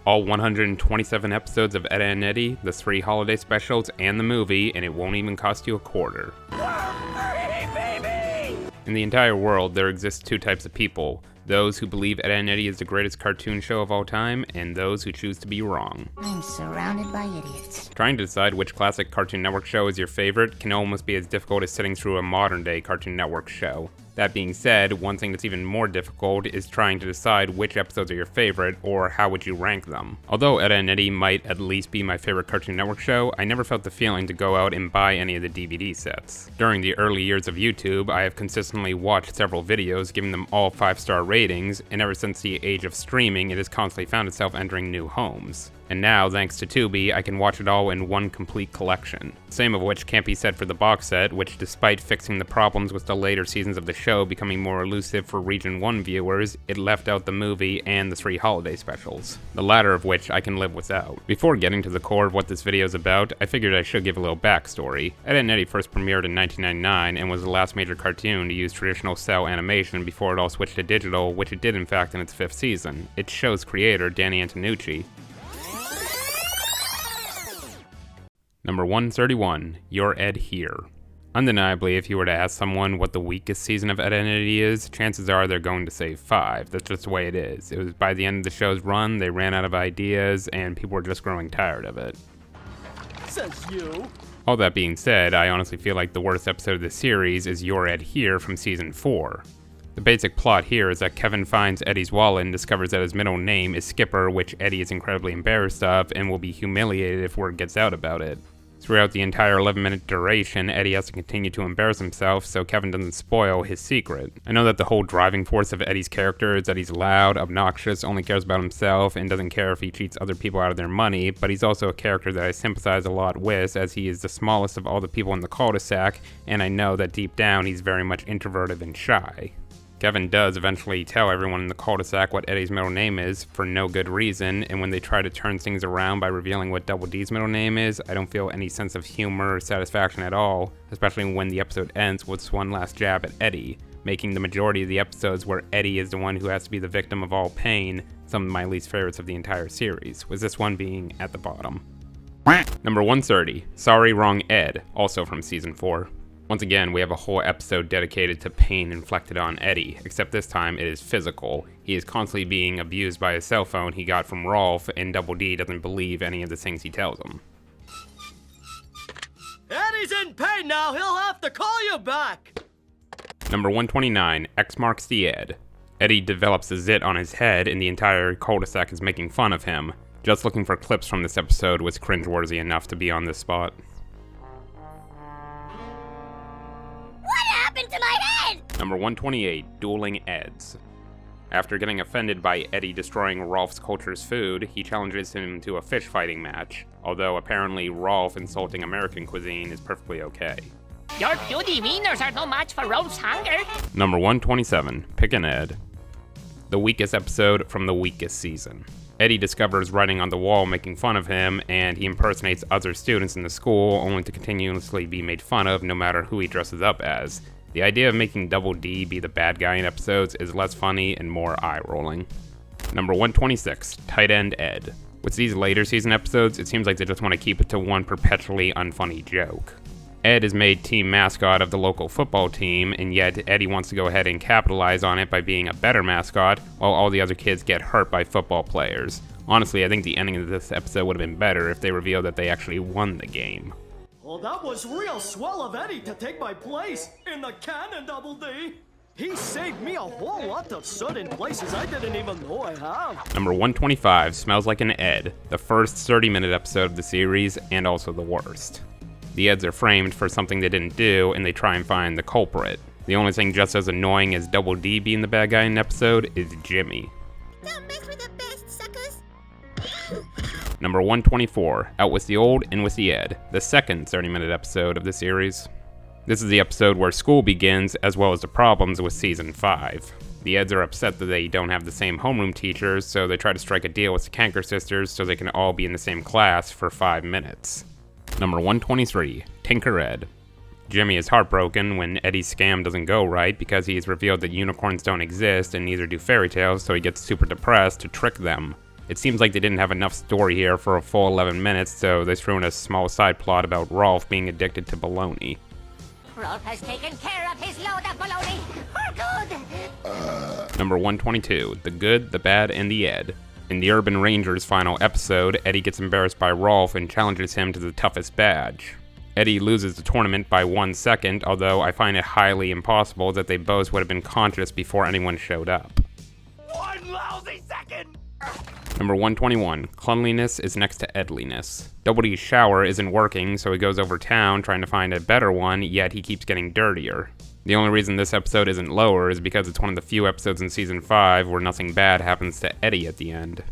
all 127 episodes of Eddy and Eddy, the 3 holiday specials, and the movie, and it won't even cost you a quarter. In the entire world, there exist 2 types of people. Those who believe Eddy and Eddy is the greatest cartoon show of all time, and those who choose to be wrong. I'm surrounded by idiots. Trying to decide which classic Cartoon Network show is your favorite can almost be as difficult as sitting through a modern-day Cartoon Network show. That being said, one thing that's even more difficult is trying to decide which episodes are your favorite, or how would you rank them. Although Eddy and Eddy might at least be my favorite Cartoon Network show, I never felt the feeling to go out and buy any of the DVD sets. During the early years of YouTube, I have consistently watched several videos, giving them all 5-star ratings, and ever since the age of streaming, it has constantly found itself entering new homes. And now, thanks to Tubi, I can watch it all in one complete collection. Same of which can't be said for the box set, which despite fixing the problems with the later seasons of the show becoming more elusive for Region 1 viewers, it left out the movie and the 3 holiday specials. The latter of which I can live without. Before getting to the core of what this video is about, I figured I should give a little backstory. Eddy and Eddy first premiered in 1999 and was the last major cartoon to use traditional cell animation before it all switched to digital, which it did in fact in its 5th season. Its show's creator, Danny Antonucci. Number 131, You're Ed Here. Undeniably, if you were to ask someone what the weakest season of Eddy and Eddy is, chances are they're going to say 5. That's just the way it is. It was by the end of the show's run, they ran out of ideas, and people were just growing tired of it. Says you. All that being said, I honestly feel like the worst episode of the series is You're Ed Here from Season 4. The basic plot here is that Kevin finds Eddy's wallet and discovers that his middle name is Skipper, which Eddy is incredibly embarrassed of and will be humiliated if word gets out about it. Throughout the entire 11-minute duration, Eddy has to continue to embarrass himself so Kevin doesn't spoil his secret. I know that the whole driving force of Eddy's character is that he's loud, obnoxious, only cares about himself, and doesn't care if he cheats other people out of their money, but he's also a character that I sympathize a lot with, as he is the smallest of all the people in the cul-de-sac, and I know that deep down he's very much introverted and shy. Kevin does eventually tell everyone in the cul-de-sac what Eddy's middle name is, for no good reason, and when they try to turn things around by revealing what Double D's middle name is, I don't feel any sense of humor or satisfaction at all, especially when the episode ends with one last jab at Eddy, making the majority of the episodes where Eddy is the one who has to be the victim of all pain some of my least favorites of the entire series, with this one being at the bottom. Number 130, Sorry Wrong Ed, also from Season 4. Once again, we have a whole episode dedicated to pain inflicted on Eddy, except this time it is physical. He is constantly being abused by a cell phone he got from Rolf, and Double D doesn't believe any of the things he tells him. Eddy's in pain now, he'll have to call you back! Number 129, X marks the Ed. Eddy develops a zit on his head, and the entire cul-de-sac is making fun of him. Just looking for clips from this episode was cringeworthy enough to be on this spot. To my head! Number 128, Dueling Eds. After getting offended by Eddy destroying Rolf's culture's food, he challenges him to a fish fighting match, although apparently Rolf insulting American cuisine is perfectly okay. Your bloody wieners are no match for Rolf's hunger. Number 127, Pickin' Ed. The weakest episode from the weakest season. Eddy discovers writing on the wall making fun of him, and he impersonates other students in the school, only to continuously be made fun of no matter who he dresses up as. The idea of making Double D be the bad guy in episodes is less funny and more eye-rolling. Number 126, Tight End Ed. With these later season episodes, it seems like they just want to keep it to one perpetually unfunny joke. Ed is made team mascot of the local football team, and yet Eddy wants to go ahead and capitalize on it by being a better mascot, while all the other kids get hurt by football players. Honestly, I think the ending of this episode would have been better if they revealed that they actually won the game. Well, that was real swell of Eddy to take my place in the canon, Double D. He saved me a whole lot of soot in places I didn't even know I have. Number 125, Smells Like an Ed, the first 30-minute episode of the series, and also the worst. The Eds are framed for something they didn't do, and they try and find the culprit. The only thing just as annoying as Double D being the bad guy in an episode is Jimmy. Don't mess with the best, suckers! Number 124, Out With the Old, In With the Ed, the second 30-minute episode of the series. This is the episode where school begins, as well as the problems with Season 5. The Eds are upset that they don't have the same homeroom teachers, so they try to strike a deal with the Kanker sisters so they can all be in the same class for 5 minutes. Number 123, Tinker Ed. Jimmy is heartbroken when Eddy's scam doesn't go right because he's revealed that unicorns don't exist and neither do fairy tales, so he gets super depressed to trick them. It seems like they didn't have enough story here for a full 11 minutes, so they threw in a small side plot about Rolf being addicted to bologna. Rolf has taken care of his load of baloney for good. Number 122, The Good, the Bad, and the Ed. In the Urban Rangers final episode, Eddy gets embarrassed by Rolf and challenges him to the toughest badge. Eddy loses the tournament by 1 second, although I find it highly impossible that they both would have been conscious before anyone showed up. 1 lousy second! Number 121, Cleanliness is next to Edliness. Double D's shower isn't working, so he goes over town trying to find a better one, yet he keeps getting dirtier. The only reason this episode isn't lower is because it's one of the few episodes in Season 5 where nothing bad happens to Eddy at the end.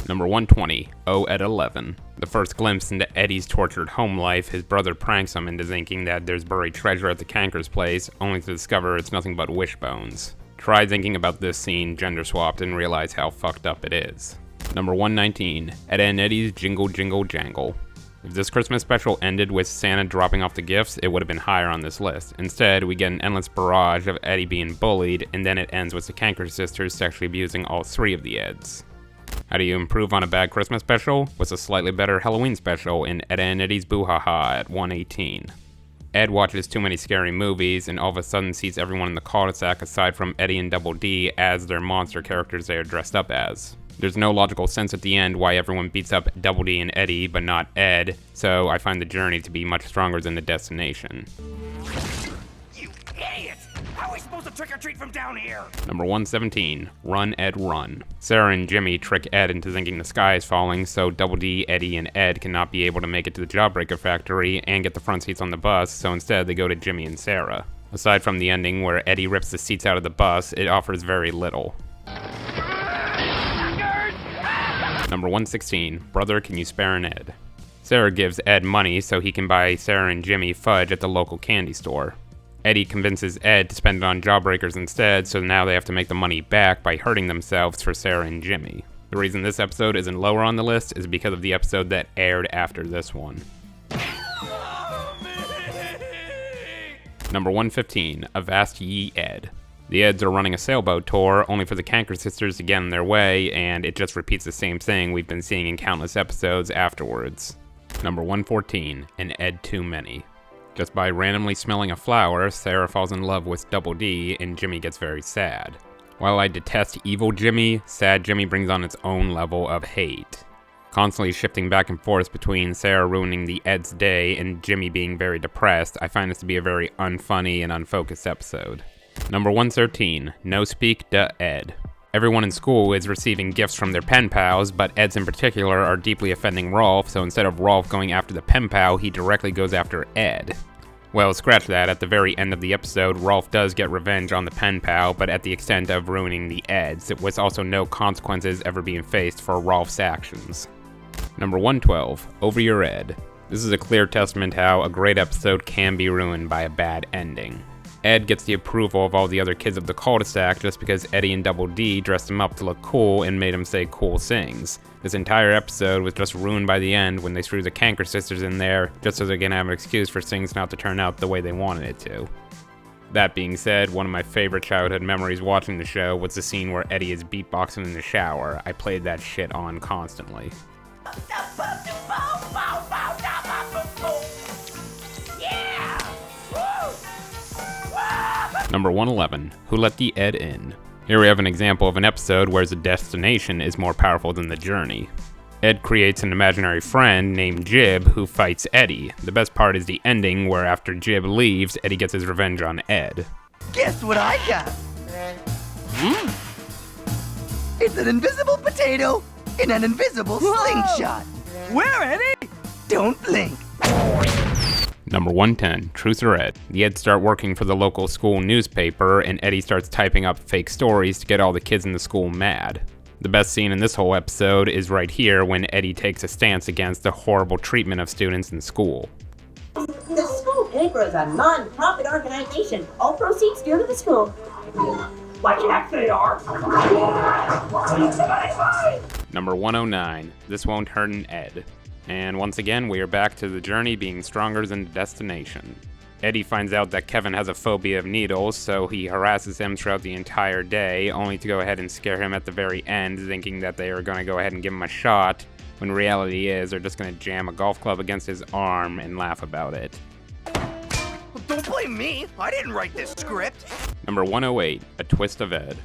Number 120, O at 11. The first glimpse into Eddy's tortured home life, his brother pranks him into thinking that there's buried treasure at the Canker's place, only to discover it's nothing but wishbones. Try thinking about this scene gender swapped and realize how fucked up it is. Number 119, Ed and Eddy's Jingle Jingle Jangle. If this Christmas special ended with Santa dropping off the gifts, it would have been higher on this list. Instead, we get an endless barrage of Eddy being bullied, and then it ends with the Canker sisters sexually abusing all 3 of the Eds. How do you improve on a bad Christmas special? What's a slightly better Halloween special in Ed and Eddy's Boo Ha Ha at 118? Ed watches too many scary movies and all of a sudden sees everyone in the cul-de-sac aside from Eddy and Double D as their monster characters they are dressed up as. There's no logical sense at the end why everyone beats up Double D and Eddy but not Ed, so I find the journey to be much stronger than the destination. You idiot! How are we supposed to trick-or-treat from down here? Number 117, Run Ed Run. Sarah and Jimmy trick Ed into thinking the sky is falling, so Double D, Eddy, and Ed cannot be able to make it to the Jawbreaker factory and get the front seats on the bus, so instead they go to Jimmy and Sarah. Aside from the ending where Eddy rips the seats out of the bus, it offers very little. Number 116, Brother, Can You Spare an Ed? Sarah gives Ed money so he can buy Sarah and Jimmy fudge at the local candy store. Eddy convinces Ed to spend it on Jawbreakers instead, so now they have to make the money back by hurting themselves for Sarah and Jimmy. The reason this episode isn't lower on the list is because of the episode that aired after this one. Number 115, Avast Ye Ed. The Eds are running a sailboat tour, only for the Canker sisters to get in their way, and it just repeats the same thing we've been seeing in countless episodes afterwards. Number 114, An Ed Too Many. Just by randomly smelling a flower, Sarah falls in love with Double D, and Jimmy gets very sad. While I detest evil Jimmy, sad Jimmy brings on its own level of hate. Constantly shifting back and forth between Sarah ruining the Ed's day and Jimmy being very depressed, I find this to be a very unfunny and unfocused episode. Number 113, No Speak Da Ed. Everyone in school is receiving gifts from their pen pals, but Eds in particular are deeply offending Rolf, so instead of Rolf going after the pen pal, he directly goes after Ed. Well, scratch that, at the very end of the episode, Rolf does get revenge on the pen pal, but at the extent of ruining the Eds, with also no consequences ever being faced for Rolf's actions. Number 112, Over Your Ed. This is a clear testament how a great episode can be ruined by a bad ending. Ed gets the approval of all the other kids of the cul-de-sac just because Eddy and Double D dressed him up to look cool and made him say cool things. This entire episode was just ruined by the end when they threw the Canker sisters in there just so they're gonna have an excuse for things not to turn out the way they wanted it to. That being said, one of my favorite childhood memories watching the show was the scene where Eddy is beatboxing in the shower. I played that shit on constantly. Number 111, Who Let the Ed In? Here we have an example of an episode where the destination is more powerful than the journey. Ed creates an imaginary friend named Jib who fights Eddy. The best part is the ending where after Jib leaves, Eddy gets his revenge on Ed. Guess what I got? It's an invisible potato in an invisible slingshot. Where, Eddy? Don't blink. Number 110, Truth or Ed. The Eds start working for the local school newspaper, and Eddy starts typing up fake stories to get all the kids in the school mad. The best scene in this whole episode is right here when Eddy takes a stance against the horrible treatment of students in school. The school paper is a non-profit organization. All proceeds go to the school. Like heck they are! Number 109, This Won't Hurt an Ed. And once again, we are back to the journey being stronger than the destination. Eddy finds out that Kevin has a phobia of needles, so he harasses him throughout the entire day, only to go ahead and scare him at the very end, thinking that they are going to go ahead and give him a shot, when reality is they're just going to jam a golf club against his arm and laugh about it. Don't blame me. I didn't write this script. Number 108, A Twist of Ed.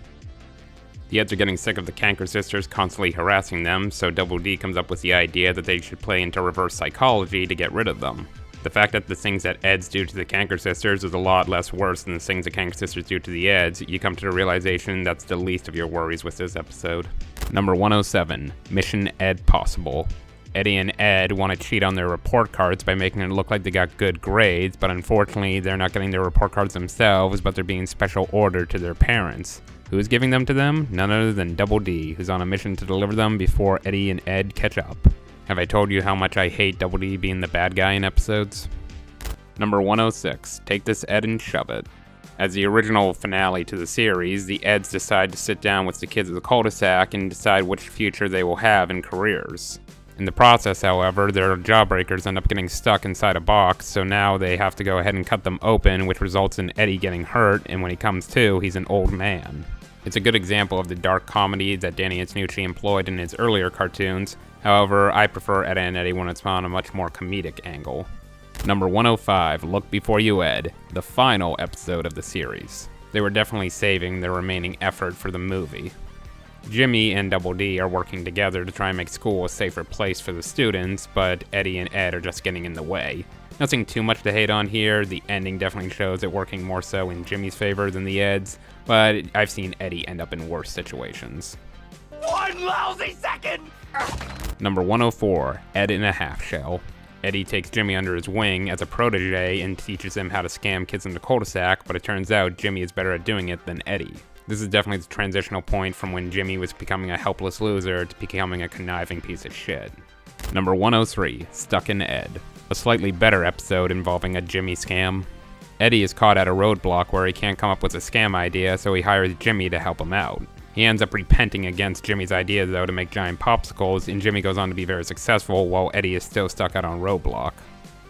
The Eds are getting sick of the Canker sisters constantly harassing them, so Double D comes up with the idea that they should play into reverse psychology to get rid of them. The fact that the things that Eds do to the Canker sisters is a lot less worse than the things the Canker sisters do to the Eds, you come to the realization that's the least of your worries with this episode. Number 107, Mission Ed Possible. Eddy and Ed want to cheat on their report cards by making it look like they got good grades, but unfortunately they're not getting their report cards themselves, but they're being special ordered to their parents. Who's giving them to them? None other than Double D, who's on a mission to deliver them before Eddy and Ed catch up. Have I told you how much I hate Double D being the bad guy in episodes? Number 106, Take This Ed and Shove It. As the original finale to the series, the Eds decide to sit down with the kids of the cul-de-sac and decide which future they will have in careers. In the process, however, their jawbreakers end up getting stuck inside a box, so now they have to go ahead and cut them open, which results in Eddy getting hurt, and when he comes to, he's an old man. It's a good example of the dark comedy that Danny Antonucci employed in his earlier cartoons. However, I prefer Ed and Eddy when it's on a much more comedic angle. Number 105, Look Before You Ed, the final episode of the series. They were definitely saving their remaining effort for the movie. Jimmy and Double D are working together to try and make school a safer place for the students, but Eddy and Ed are just getting in the way. Nothing too much to hate on here, the ending definitely shows it working more so in Jimmy's favor than the Eds, but I've seen Eddy end up in worse situations. One lousy second! Number 104, Ed in a Half Shell. Eddy takes Jimmy under his wing as a protege and teaches him how to scam kids in the cul-de-sac, but it turns out Jimmy is better at doing it than Eddy. This is definitely the transitional point from when Jimmy was becoming a helpless loser to becoming a conniving piece of shit. Number 103, Stuck in Ed. A slightly better episode involving a Jimmy scam. Eddy is caught at a roadblock where he can't come up with a scam idea, so he hires Jimmy to help him out. He ends up repenting against Jimmy's idea though to make giant popsicles, and Jimmy goes on to be very successful while Eddy is still stuck out on roadblock.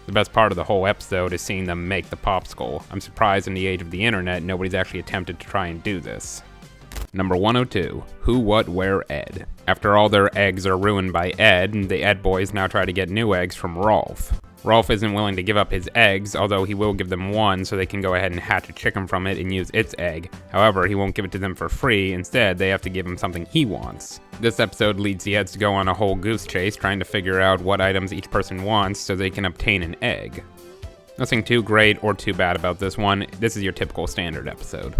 The best part of the whole episode is seeing them make the popsicle. I'm surprised in the age of the internet nobody's actually attempted to try and do this. Number 102, Who, What, Where, Ed. After all their eggs are ruined by Ed, the Ed boys now try to get new eggs from Rolf. Rolf isn't willing to give up his eggs, although he will give them one so they can go ahead and hatch a chicken from it and use its egg. However, he won't give it to them for free, instead they have to give him something he wants. This episode leads the Eds to go on a whole goose chase trying to figure out what items each person wants so they can obtain an egg. Nothing too great or too bad about this one, this is your typical standard episode.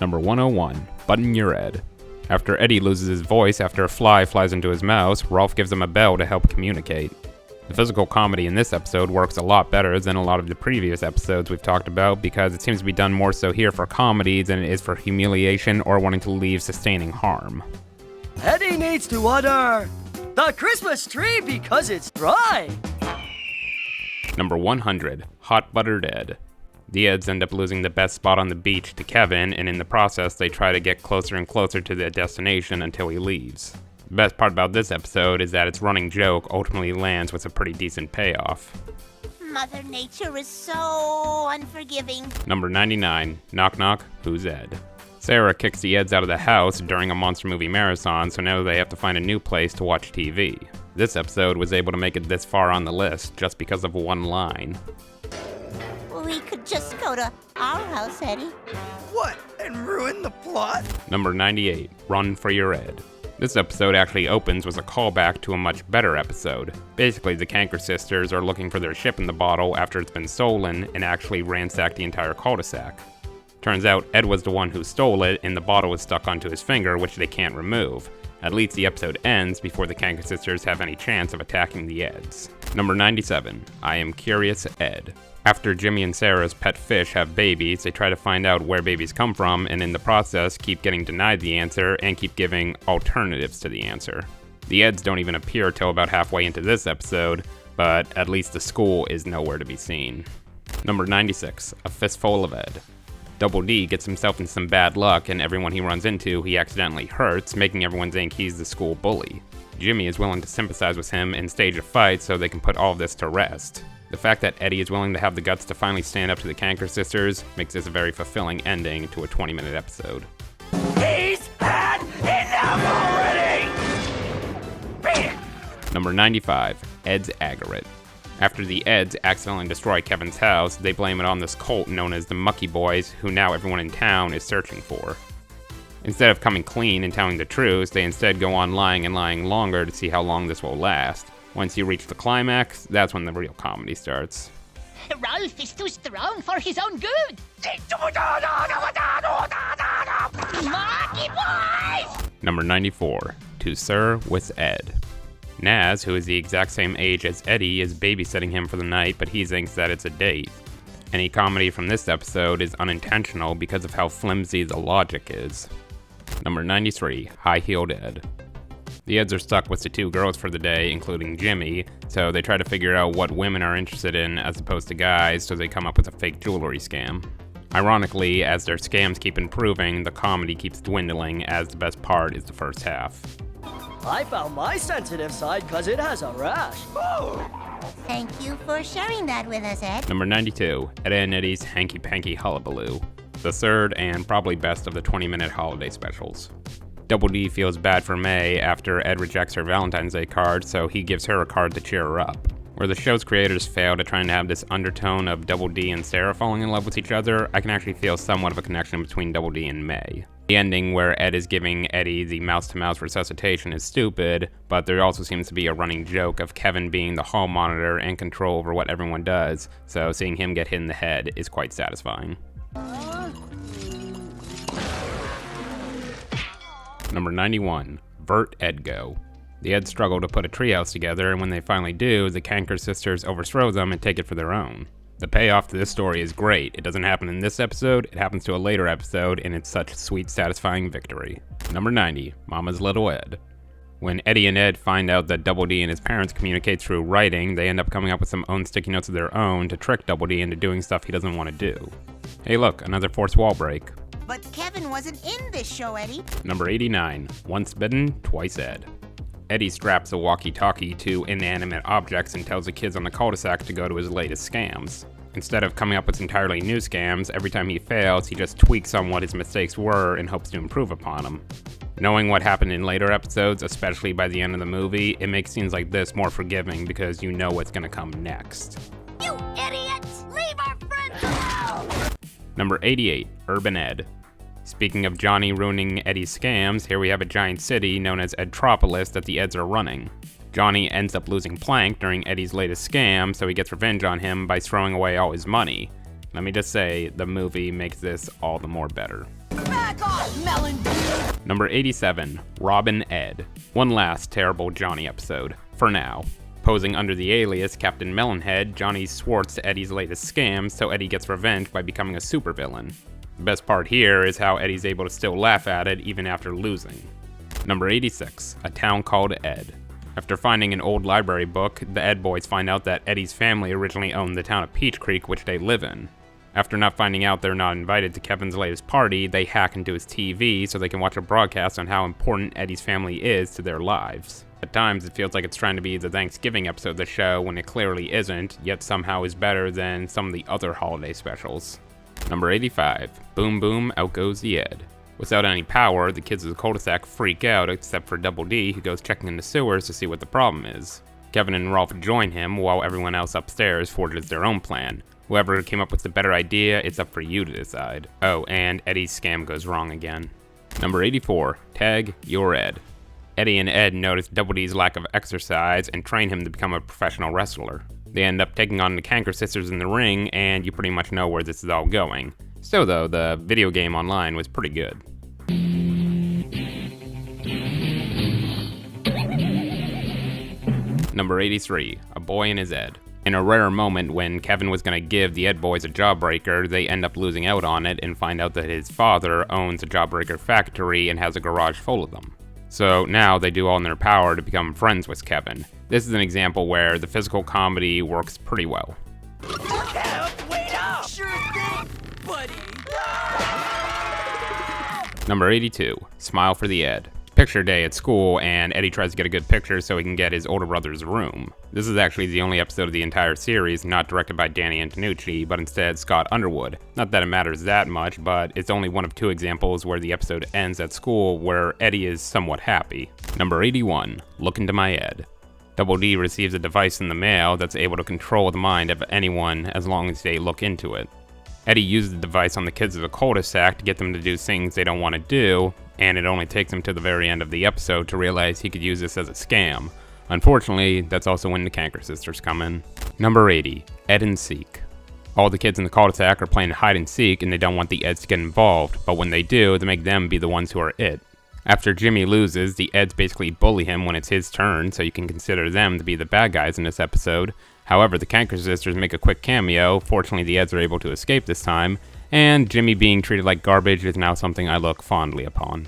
Number 101, Button Your Ed. After Eddy loses his voice after a fly flies into his mouth, Rolf gives him a bell to help communicate. The physical comedy in this episode works a lot better than a lot of the previous episodes we've talked about because it seems to be done more so here for comedy than it is for humiliation or wanting to leave sustaining harm. Eddy needs to order the Christmas tree because it's dry. Number 100, Hot Buttered Ed. The Eds end up losing the best spot on the beach to Kevin, and in the process they try to get closer and closer to their destination until he leaves. The best part about this episode is that its running joke ultimately lands with a pretty decent payoff. Mother Nature is so unforgiving. Number 99, Knock Knock, Who's Ed? Sarah kicks the Eds out of the house during a monster movie marathon, so now they have to find a new place to watch TV. This episode was able to make it this far on the list just because of one line. We could just go to our house, Eddy. What? And ruin the plot? Number 98, Run for Your Ed. This episode actually opens with a callback to a much better episode. Basically, the Canker sisters are looking for their ship in the bottle after it's been stolen and actually ransack the entire cul-de-sac. Turns out Ed was the one who stole it and the bottle was stuck onto his finger, which they can't remove. At least the episode ends before the Canker sisters have any chance of attacking the Eds. Number 97, I Am Curious Ed. After Jimmy and Sarah's pet fish have babies, they try to find out where babies come from, and in the process keep getting denied the answer and keep giving alternatives to the answer. The Eds don't even appear till about halfway into this episode, but at least the school is nowhere to be seen. Number 96, A Fistful of Ed. Double D gets himself in some bad luck, and everyone he runs into he accidentally hurts, making everyone think he's the school bully. Jimmy is willing to sympathize with him and stage a fight so they can put all of this to rest. The fact that Eddy is willing to have the guts to finally stand up to the Canker sisters makes this a very fulfilling ending to a 20-minute episode. He's had enough already! Bam! Number 95, Ed's Agate. After the Eds accidentally destroy Kevin's house, they blame it on this cult known as the Mucky Boys, who now everyone in town is searching for. Instead of coming clean and telling the truth, they instead go on lying and lying longer to see how long this will last. Once you reach the climax, that's when the real comedy starts. Ralph is too strong for his own good. Monkey boys! Number 94, To Sir with Ed. Naz, who is the exact same age as Eddy, is babysitting him for the night, but he thinks that it's a date. Any comedy from this episode is unintentional because of how flimsy the logic is. Number 93, High-Heeled Ed. The Eds are stuck with the two girls for the day, including Jimmy, so they try to figure out what women are interested in as opposed to guys, so they come up with a fake jewelry scam. Ironically, as their scams keep improving, the comedy keeps dwindling, as the best part is the first half. I found my sensitive side because it has a rash. Thank you for sharing that with us, Ed. Number 92, Ed and Eddy's Hanky Panky Hullabaloo. The third and probably best of the 20-minute holiday specials. Double D feels bad for May after Ed rejects her Valentine's Day card, so he gives her a card to cheer her up. Where the show's creators failed at trying to have this undertone of Double D and Sarah falling in love with each other, I can actually feel somewhat of a connection between Double D and May. The ending where Ed is giving Eddy the mouse-to-mouse resuscitation is stupid, but there also seems to be a running joke of Kevin being the hall monitor and control over what everyone does, so seeing him get hit in the head is quite satisfying. Number 91, Vert Edgo. The Eds struggle to put a treehouse together, and when they finally do, the Canker sisters overthrow them and take it for their own. The payoff to this story is great. It doesn't happen in this episode, it happens to a later episode, and it's such sweet, satisfying victory. Number 90, Mama's Little Ed. When Eddy and Ed find out that Double D and his parents communicate through writing, they end up coming up with some own sticky notes of their own to trick Double D into doing stuff he doesn't want to do. Hey look, another fourth wall break. But Kevin wasn't in this show, Eddy. Number 89, Once Bitten, Twice Ed. Eddy straps a walkie-talkie to inanimate objects and tells the kids on the cul-de-sac to go to his latest scams. Instead of coming up with entirely new scams, every time he fails, he just tweaks on what his mistakes were and hopes to improve upon them. Knowing what happened in later episodes, especially by the end of the movie, it makes scenes like this more forgiving because you know what's gonna come next. You idiots! Leave our friends alone! Number 88, Urban Ed. Speaking of Johnny ruining Eddy's scams, here we have a giant city known as Edtropolis that the Eds are running. Johnny ends up losing Plank during Eddy's latest scam, so he gets revenge on him by throwing away all his money. Let me just say, the movie makes this all the more better. Back off, Melon! Number 87, Robin Ed. One last terrible Johnny episode, for now. Posing under the alias Captain Melonhead, Johnny thwarts Eddy's latest scam, so Eddy gets revenge by becoming a supervillain. The best part here is how Eddy's able to still laugh at it even after losing. Number 86, A Town Called Ed. After finding an old library book, the Ed boys find out that Eddy's family originally owned the town of Peach Creek, which they live in. After not finding out they're not invited to Kevin's latest party, they hack into his TV so they can watch a broadcast on how important Eddy's family is to their lives. At times, it feels like it's trying to be the Thanksgiving episode of the show when it clearly isn't, yet somehow is better than some of the other holiday specials. Number 85, Boom Boom, Out Goes the Ed. Without any power, the kids of the cul-de-sac freak out except for Double D, who goes checking in the sewers to see what the problem is. Kevin and Rolf join him while everyone else upstairs forges their own plan. Whoever came up with the better idea, it's up for you to decide. Oh, and Eddy's scam goes wrong again. Number 84, Tag Your Ed. Eddy and Ed notice Double D's lack of exercise and train him to become a professional wrestler. They end up taking on the Canker sisters in the ring, and you pretty much know where this is all going. Still though, the video game online was pretty good. Number 83, A Boy and His Ed. In a rare moment when Kevin was going to give the Ed boys a jawbreaker, they end up losing out on it and find out that his father owns a jawbreaker factory and has a garage full of them. So now they do all in their power to become friends with Kevin. This is an example where the physical comedy works pretty well. Wait up! Sure thing, buddy. Number 82, Smile for the Ed. picture day at school, and Eddy tries to get a good picture so he can get his older brother's room. This is actually the only episode of the entire series not directed by Danny Antonucci, but instead Scott Underwood. Not that it matters that much, but it's only one of 2 examples where the episode ends at school where Eddy is somewhat happy. Number 81, Look Into My Ed. Double D receives a device in the mail that's able to control the mind of anyone as long as they look into it. Eddy uses the device on the kids of the cul-de-sac to get them to do things they don't want to do, and it only takes him to the very end of the episode to realize he could use this as a scam. Unfortunately, that's also when the Canker sisters come in. Number 80, Ed and Seek. All the kids in the cul-de-sac are playing hide and seek and they don't want the Eds to get involved, but when they do, they make them be the ones who are it. After Jimmy loses, the Eds basically bully him when it's his turn, so you can consider them to be the bad guys in this episode. However, the Canker sisters make a quick cameo. Fortunately, the Eds are able to escape this time, and Jimmy being treated like garbage is now something I look fondly upon.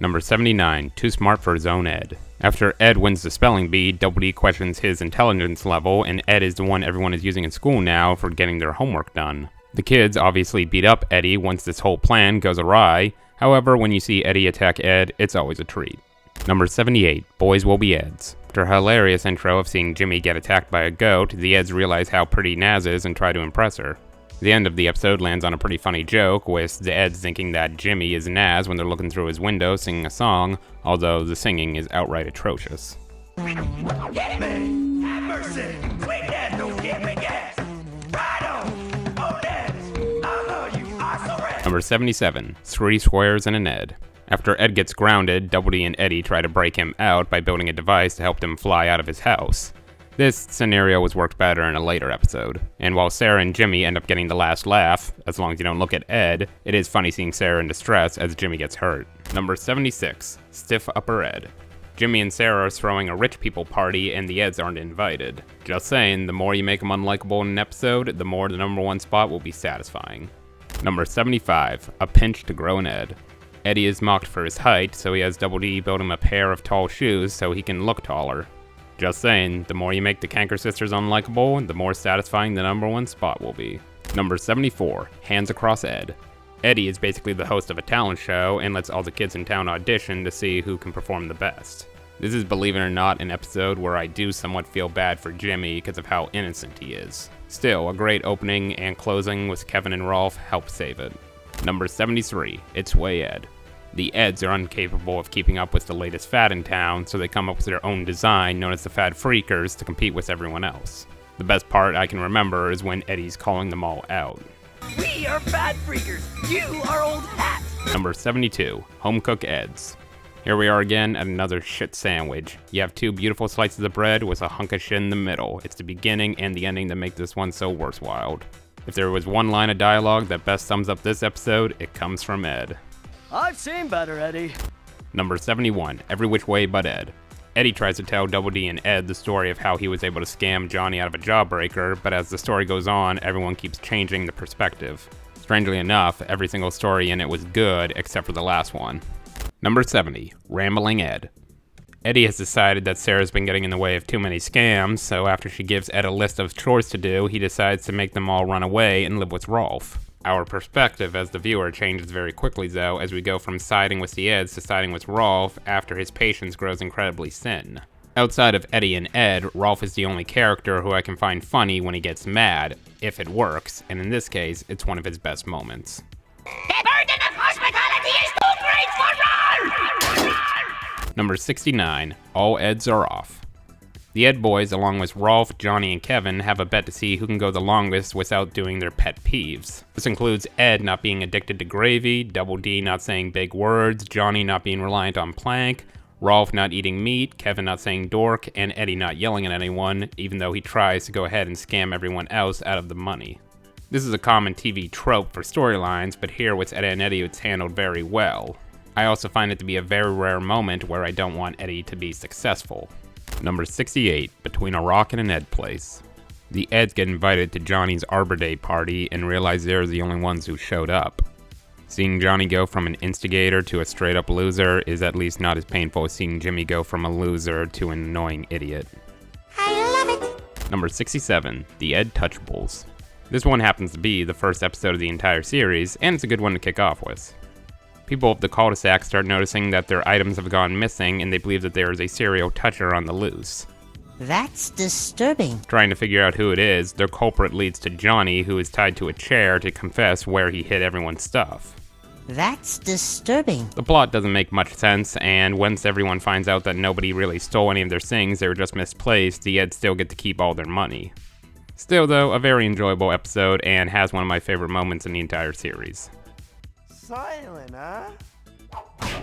Number 79, Too Smart for His Own Ed. After Ed wins the spelling bee, Double D questions his intelligence level, and Ed is the one everyone is using in school now for getting their homework done. The kids obviously beat up Eddy once this whole plan goes awry. However, when you see Eddy attack Ed, it's always a treat. Number 78, Boys Will Be Eds. After a hilarious intro of seeing Jimmy get attacked by a goat, the Eds realize how pretty Naz is and try to impress her. The end of the episode lands on a pretty funny joke, with the Eds thinking that Jimmy is Naz when they're looking through his window singing a song, although the singing is outright atrocious. Get me! Have mercy! Sweet Naz, don't give me gas! Ride on! Oh, Naz! I love you! I so ready! Number 77, 3 Squares and an Ed. After Ed gets grounded, Double D and Eddy try to break him out by building a device to help him fly out of his house. This scenario was worked better in a later episode, and while Sarah and Jimmy end up getting the last laugh, as long as you don't look at Ed, it is funny seeing Sarah in distress as Jimmy gets hurt. Number 76, Stiff Upper Ed. Jimmy and Sarah are throwing a rich people party and the Eds aren't invited. Just saying, the more you make them unlikable in an episode, the more the number 1 spot will be satisfying. Number 75, A Pinch to Grow an Ed. Eddy is mocked for his height, so he has Double D build him a pair of tall shoes so he can look taller. Just saying, the more you make the Canker sisters unlikable, the more satisfying the number 1 spot will be. Number 74, Hands Across Ed. Eddy is basically the host of a talent show and lets all the kids in town audition to see who can perform the best. This is, believe it or not, an episode where I do somewhat feel bad for Jimmy because of how innocent he is. Still, a great opening and closing with Kevin and Rolf help save it. Number 73, It's Way Ed. The Eds are incapable of keeping up with the latest fad in town, so they come up with their own design known as the Fad Freakers to compete with everyone else. The best part I can remember is when Eddy's calling them all out. We are Fad Freakers! You are old hat! Number 72, Home Cook Eds. Here we are again at another shit sandwich. You have 2 beautiful slices of bread with a hunk of shit in the middle. It's the beginning and the ending that make this one so worthwhile. If there was one line of dialogue that best sums up this episode, it comes from Ed. I've seen better, Eddy. Number 71, Every Which Way But Ed. Eddy tries to tell Double D and Ed the story of how he was able to scam Johnny out of a jawbreaker, but as the story goes on, everyone keeps changing the perspective. Strangely enough, every single story in it was good, except for the last one. Number 70, Rambling Ed. Eddy has decided that Sarah's been getting in the way of too many scams, so after she gives Ed a list of chores to do, he decides to make them all run away and live with Rolf. Our perspective as the viewer changes very quickly though, as we go from siding with the Eds to siding with Rolf after his patience grows incredibly thin. Outside of Eddy and Ed, Rolf is the only character who I can find funny when he gets mad, if it works, and in this case, it's one of his best moments. The burden of hospitality is too great for all! Number 69, All Eds Are Off. The Ed boys, along with Rolf, Johnny, and Kevin, have a bet to see who can go the longest without doing their pet peeves. This includes Ed not being addicted to gravy, Double D not saying big words, Johnny not being reliant on plank, Rolf not eating meat, Kevin not saying dork, and Eddy not yelling at anyone, even though he tries to go ahead and scam everyone else out of the money. This is a common TV trope for storylines, but here with Ed and Eddy it's handled very well. I also find it to be a very rare moment where I don't want Eddy to be successful. Number 68, Between a Rock and an Ed Place. The Eds get invited to Johnny's Arbor Day party and realize they're the only ones who showed up. Seeing Johnny go from an instigator to a straight up loser is at least not as painful as seeing Jimmy go from a loser to an annoying idiot. I love it. Number 67, The Ed Touchables. This one happens to be the first episode of the entire series, and it's a good one to kick off with. People of the cul-de-sac start noticing that their items have gone missing, and they believe that there is a serial toucher on the loose. That's disturbing. Trying to figure out who it is, their culprit leads to Johnny, who is tied to a chair to confess where he hid everyone's stuff. That's disturbing. The plot doesn't make much sense, and once everyone finds out that nobody really stole any of their things, they were just misplaced, the Eds still get to keep all their money. Still though, a very enjoyable episode, and has one of my favorite moments in the entire series. Silent, huh?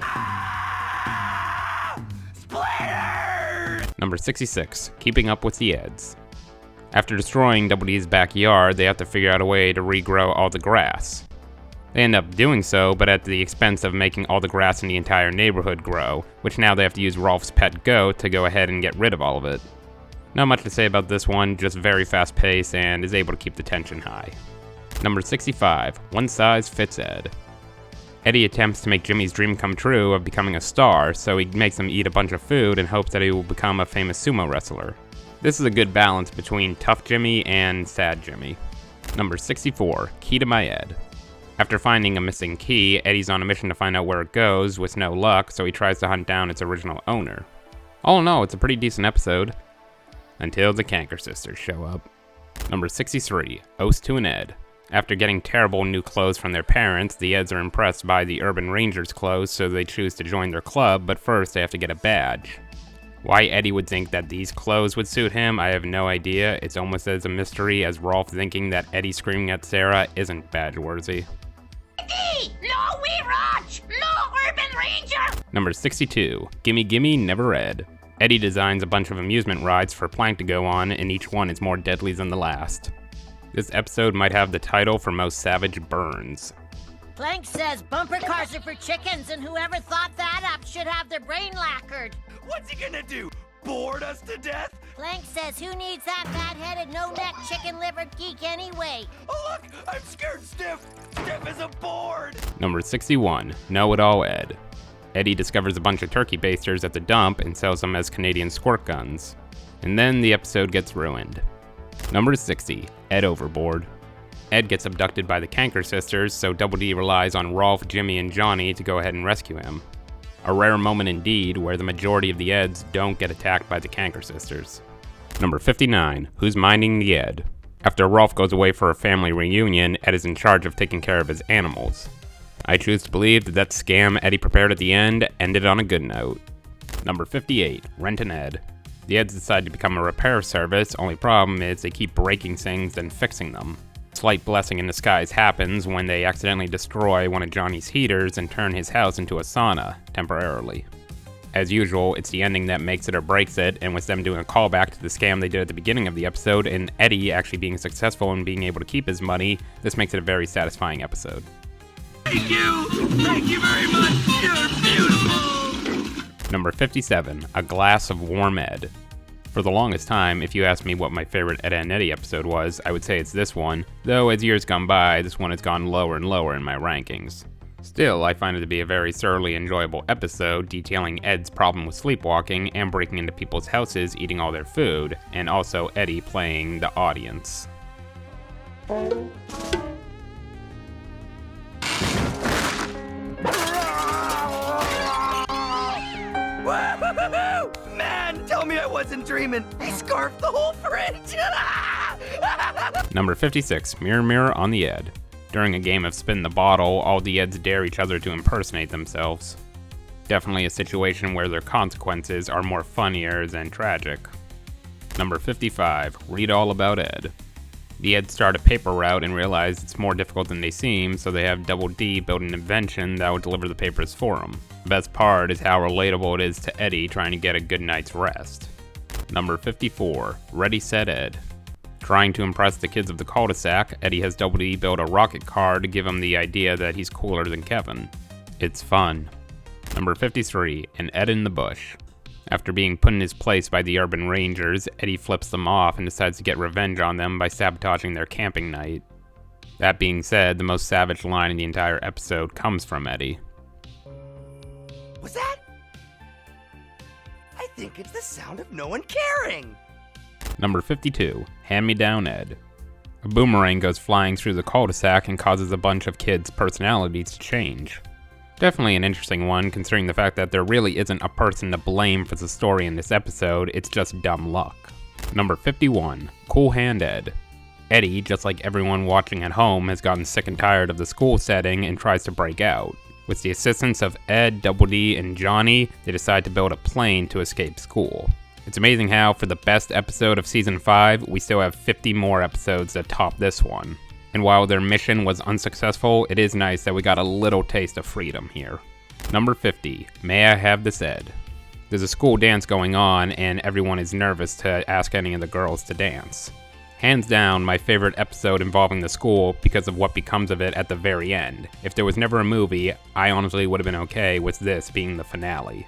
Ah! Splinter! Number 66, Keeping Up with the Eds. After destroying Double D's backyard, they have to figure out a way to regrow all the grass. They end up doing so, but at the expense of making all the grass in the entire neighborhood grow, which now they have to use Rolf's pet goat to go ahead and get rid of all of it. Not much to say about this one, just very fast paced and is able to keep the tension high. Number 65, One Size Fits Ed. Eddy attempts to make Jimmy's dream come true of becoming a star, so he makes him eat a bunch of food in hopes that he will become a famous sumo wrestler. This is a good balance between tough Jimmy and sad Jimmy. Number 64, Key to My Ed. After finding a missing key, Eddy's on a mission to find out where it goes, with no luck, so he tries to hunt down its original owner. All in all, it's a pretty decent episode. Until the Canker Sisters show up. Number 63, Oast to an Ed. After getting terrible new clothes from their parents, the Eds are impressed by the Urban Rangers clothes, so they choose to join their club, but first they have to get a badge. Why Eddy would think that these clothes would suit him, I have no idea. It's almost as a mystery as Rolf thinking that Eddy screaming at Sarah isn't badge-worthy. Eddy! No Wee Roach! No Urban Ranger! Number 62, Gimme Gimme Never Ed. Eddy designs a bunch of amusement rides for Plank to go on, and each one is more deadly than the last. This episode might have the title for most savage burns. Plank says bumper cars are for chickens, and whoever thought that up should have their brain lacquered. What's he gonna do? Bored us to death? Plank says who needs that fat-headed, no-neck, chicken-livered geek anyway? Oh look! I'm scared stiff! Stiff as a board! Number 61, Know-It-All Ed. Eddy discovers a bunch of turkey basters at the dump and sells them as Canadian squirt guns. And then the episode gets ruined. Number 60, Ed Overboard. Ed gets abducted by the Canker Sisters, so Double D relies on Rolf, Jimmy, and Johnny to go ahead and rescue him. A rare moment indeed, where the majority of the Eds don't get attacked by the Canker Sisters. Number 59, Who's Minding the Ed? After Rolf goes away for a family reunion, Ed is in charge of taking care of his animals. I choose to believe that that scam Eddy prepared at the end ended on a good note. Number 58, Rent an Ed. The Eds decide to become a repair service, only problem is they keep breaking things and fixing them. Slight blessing in disguise happens when they accidentally destroy one of Johnny's heaters and turn his house into a sauna, temporarily. As usual, it's the ending that makes it or breaks it, and with them doing a callback to the scam they did at the beginning of the episode, and Eddy actually being successful in being able to keep his money, this makes it a very satisfying episode. Thank you very much! You're beautiful! Number 57, A Glass of Warm Ed. For the longest time, if you asked me what my favorite Ed and Eddy episode was, I would say it's this one, though as years gone by, this one has gone lower and lower in my rankings. Still, I find it to be a very thoroughly enjoyable episode, detailing Ed's problem with sleepwalking and breaking into people's houses eating all their food, and also Eddy playing the audience. Man, tell me I wasn't dreaming. He scarfed the whole fridge. Number 56, Mirror Mirror on the Ed. During a game of Spin the Bottle, all the Eds dare each other to impersonate themselves. Definitely a situation where their consequences are more funnier than tragic. Number 55, Read All About Ed. The Eds start a paper route and realize it's more difficult than they seem, so they have Double D build an invention that will deliver the papers for them. The best part is how relatable it is to Eddy trying to get a good night's rest. Number 54, Ready Set Ed. Trying to impress the kids of the cul-de-sac, Eddy has Double D build a rocket car to give him the idea that he's cooler than Kevin. It's fun. Number 53, An Ed in the Bush. After being put in his place by the Urban Rangers, Eddy flips them off and decides to get revenge on them by sabotaging their camping night. That being said, the most savage line in the entire episode comes from Eddy. Was that? I think it's the sound of no one caring. Number 52, Hand Me Down Ed. A boomerang goes flying through the cul-de-sac and causes a bunch of kids' personalities to change. Definitely an interesting one, considering the fact that there really isn't a person to blame for the story in this episode, it's just dumb luck. Number 51, Cool Hand Ed. Eddy, just like everyone watching at home, has gotten sick and tired of the school setting and tries to break out. With the assistance of Ed, Double D, and Johnny, they decide to build a plane to escape school. It's amazing how, for the best episode of Season 5, we still have 50 more episodes that top this one. And while their mission was unsuccessful, it is nice that we got a little taste of freedom here. Number 50, May I Have This Ed? There's a school dance going on, and everyone is nervous to ask any of the girls to dance. Hands down, my favorite episode involving the school because of what becomes of it at the very end. If there was never a movie, I honestly would have been okay with this being the finale.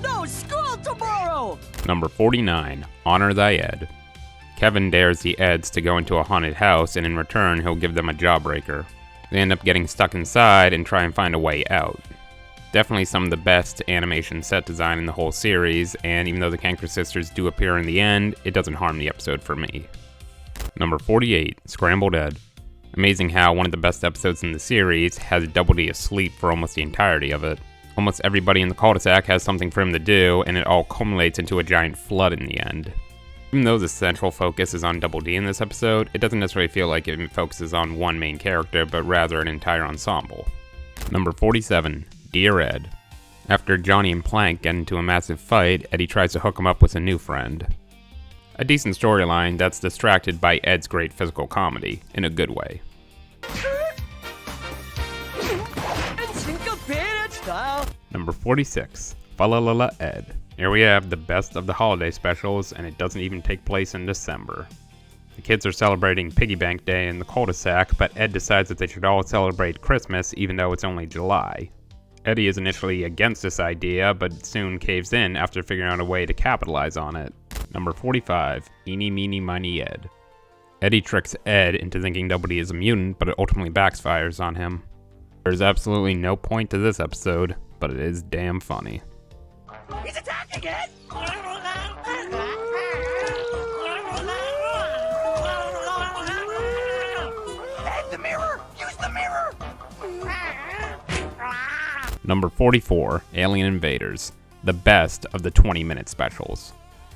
No school tomorrow! Number 49, Honor Thy Ed. Kevin dares the Eds to go into a haunted house, and in return, he'll give them a jawbreaker. They end up getting stuck inside and try and find a way out. Definitely some of the best animation set design in the whole series, and even though the Kanker sisters do appear in the end, it doesn't harm the episode for me. Number 48, Scrambled Ed. Amazing how one of the best episodes in the series has Double D asleep for almost the entirety of it. Almost everybody in the cul-de-sac has something for him to do, and it all culminates into a giant flood in the end. Even though the central focus is on Double D in this episode, it doesn't necessarily feel like it focuses on one main character, but rather an entire ensemble. Number 47, Dear Ed. After Johnny and Plank get into a massive fight, Eddy tries to hook him up with a new friend. A decent storyline that's distracted by Ed's great physical comedy, in a good way. Number 46, Fa-la-la-la Ed. Here we have the best of the holiday specials, and it doesn't even take place in December. The kids are celebrating Piggy Bank Day in the cul-de-sac, but Ed decides that they should all celebrate Christmas even though it's only July. Eddy is initially against this idea, but soon caves in after figuring out a way to capitalize on it. Number 45, Eeny Meeny Miny Ed. Eddy tricks Ed into thinking Double D is a mutant, but it ultimately backfires on him. There's absolutely no point to this episode, but it is damn funny. He's attacking it! Ed, the mirror! Use the mirror! Number 44, Alien Invaders, the best of the 20-minute specials.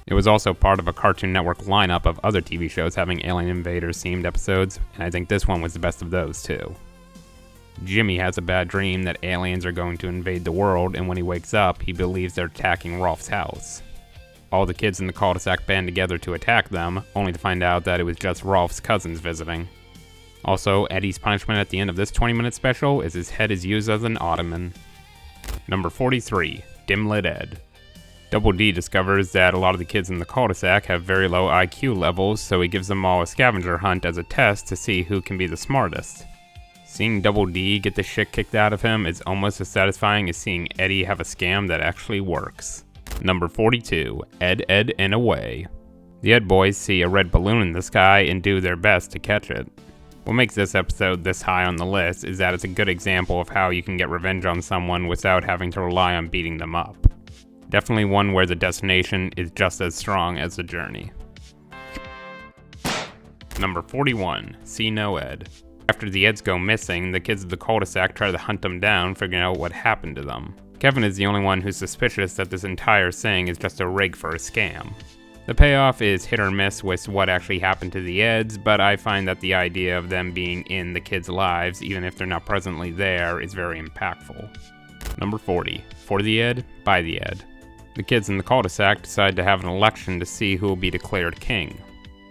It was also part of a Cartoon Network lineup of other TV shows having Alien Invaders themed episodes, and I think this one was the best of those too. Jimmy has a bad dream that aliens are going to invade the world, and when he wakes up, he believes they're attacking Rolf's house. All the kids in the cul-de-sac band together to attack them, only to find out that it was just Rolf's cousins visiting. Also, Eddy's punishment at the end of this 20-minute special is his head is used as an ottoman. Number 43, Dim-Lit Ed. Double D discovers that a lot of the kids in the cul-de-sac have very low IQ levels, so he gives them all a scavenger hunt as a test to see who can be the smartest. Seeing Double D get the shit kicked out of him is almost as satisfying as seeing Eddy have a scam that actually works. Number 42, Ed, Ed, and Away. The Ed boys see a red balloon in the sky and do their best to catch it. What makes this episode this high on the list is that it's a good example of how you can get revenge on someone without having to rely on beating them up. Definitely one where the destination is just as strong as the journey. Number 41, See No Ed. After the Eds go missing, the kids of the cul-de-sac try to hunt them down, figuring out what happened to them. Kevin is the only one who's suspicious that this entire thing is just a rig for a scam. The payoff is hit or miss with what actually happened to the Eds, but I find that the idea of them being in the kids' lives, even if they're not presently there, is very impactful. Number 40, For the Ed, By the Ed. The kids in the cul-de-sac decide to have an election to see who will be declared king.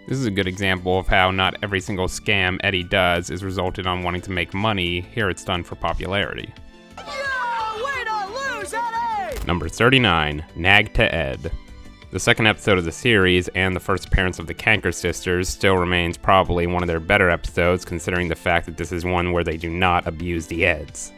This is a good example of how not every single scam Eddy does is resulted on wanting to make money. Here it's done for popularity. Yeah, way to lose, Eddy! Number 39, Nag to Ed. The second episode of the series, and the first appearance of the Kanker sisters, still remains probably one of their better episodes, considering the fact that this is one where they do not abuse the Eds.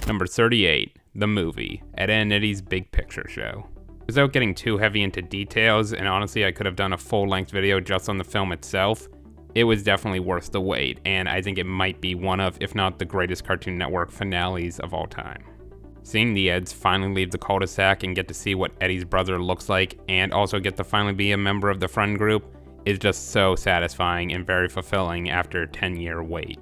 Number 38, The Movie, Ed and Eddy's Big Picture Show. Without getting too heavy into details, and honestly I could have done a full-length video just on the film itself, it was definitely worth the wait, and I think it might be one of, if not the greatest Cartoon Network finales of all time. Seeing the Eds finally leave the cul-de-sac and get to see what Eddy's brother looks like, and also get to finally be a member of the friend group, is just so satisfying and very fulfilling after a 10-year wait.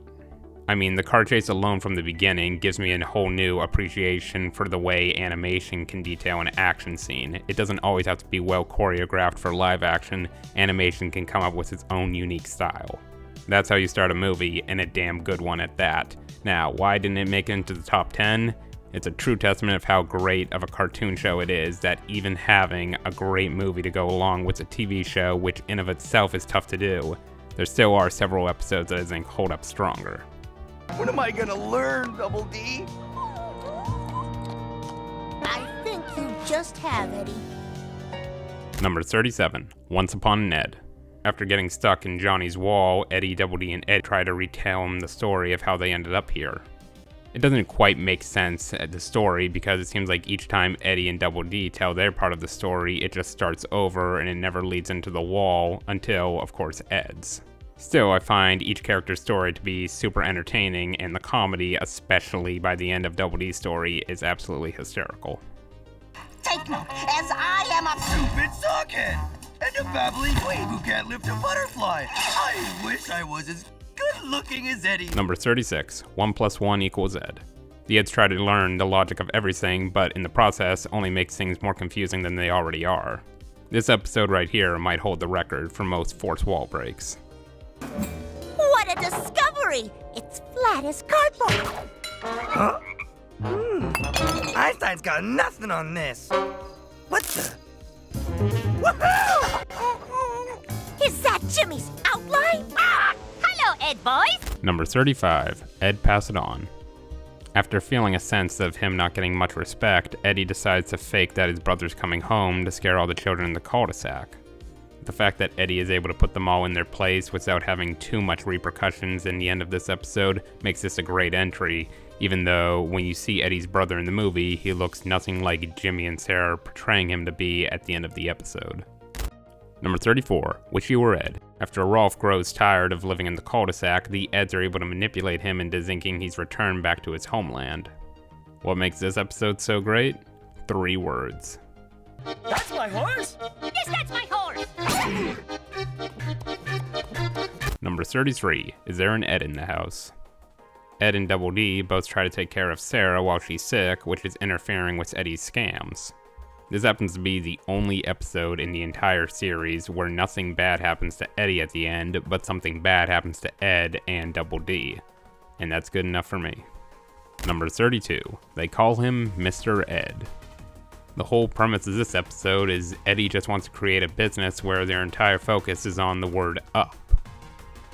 I mean, the car chase alone from the beginning gives me a whole new appreciation for the way animation can detail an action scene. It doesn't always have to be well choreographed for live action. Animation can come up with its own unique style. That's how you start a movie, and a damn good one at that. Now, why didn't it make it into the top 10? It's a true testament of how great of a cartoon show it is that even having a great movie to go along with a TV show, which in of itself is tough to do, there still are several episodes that I think hold up stronger. When am I gonna learn, Double D? I think you just have, Eddie. Number 37, Once Upon Ned. After getting stuck in Johnny's wall, Eddy, Double D, and Ed try to retell him the story of how they ended up here. It doesn't quite make sense, the story, because it seems like each time Eddy and Double D tell their part of the story, it just starts over and it never leads into the wall until, of course, Ed's. Still, I find each character's story to be super entertaining, and the comedy, especially by the end of Double D's story, is absolutely hysterical. Take note, as I am a Stupid sockhead! And a babbling queen who can't lift a butterfly! I wish I was as good looking as Eddy. Number 36, 1 + 1 = Ed. The Eds try to learn the logic of everything, but in the process only makes things more confusing than they already are. This episode right here might hold the record for most forced wall breaks. What a discovery! It's flat as cardboard. Huh? Einstein's got nothing on this. What the? Woohoo! Is that Jimmy's outline? Hello, Ed boys. Number 35, Ed Pass It On. After feeling a sense of him not getting much respect, Eddy decides to fake that his brother's coming home to scare all the children in the cul-de-sac. The fact that Eddy is able to put them all in their place without having too much repercussions in the end of this episode makes this a great entry, even though when you see Eddy's brother in the movie, he looks nothing like Jimmy and Sarah are portraying him to be at the end of the episode. Number 34, Wish You Were Ed. After Rolf grows tired of living in the cul-de-sac, the Eds are able to manipulate him into thinking he's returned back to his homeland. What makes this episode so great? 3 words. That's my horse? Yes, that's my horse. Number 33, Is There an Ed in the House? Ed and Double D both try to take care of Sarah while she's sick, which is interfering with Eddy's scams. This happens to be the only episode in the entire series where nothing bad happens to Eddy at the end, but something bad happens to Ed and Double D. And that's good enough for me. Number 32, They Call Him Mr. Ed. The whole premise of this episode is Eddy just wants to create a business where their entire focus is on the word up.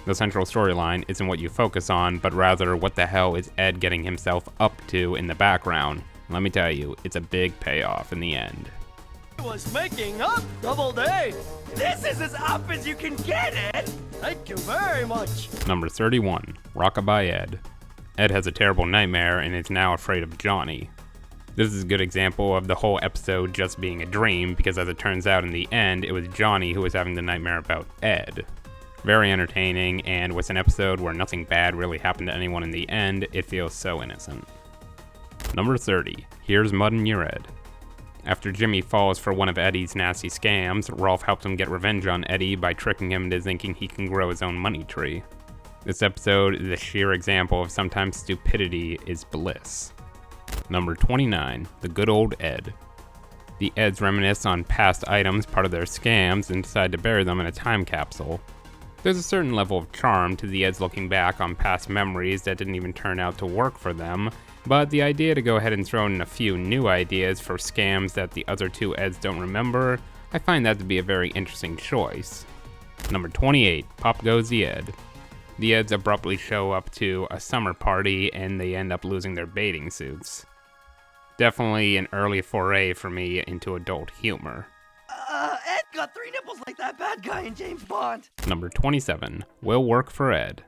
The central storyline isn't what you focus on, but rather what the hell is Ed getting himself up to in the background. Let me tell you, it's a big payoff in the end. I was making up, Double D. This is as up as you can get, Ed! Thank you very much. Number 31, Rockabye Ed. Ed has a terrible nightmare and is now afraid of Johnny. This is a good example of the whole episode just being a dream, because as it turns out in the end, it was Johnny who was having the nightmare about Ed. Very entertaining, and with an episode where nothing bad really happened to anyone in the end, it feels so innocent. Number 30, Here's Mud in Your Ed. After Jimmy falls for one of Eddy's nasty scams, Rolf helps him get revenge on Eddy by tricking him into thinking he can grow his own money tree. This episode is a sheer example of sometimes stupidity is bliss. Number 29, The Good Old Ed. The Eds reminisce on past items part of their scams and decide to bury them in a time capsule. There's a certain level of charm to the Eds looking back on past memories that didn't even turn out to work for them, but the idea to go ahead and throw in a few new ideas for scams that the other 2 Eds don't remember, I find that to be a very interesting choice. Number 28, Pop Goes the Ed. The Eds abruptly show up to a summer party and they end up losing their bathing suits. Definitely an early foray for me into adult humor. Ed got 3 nipples like that bad guy in James Bond. Number 27, Will Work for Ed.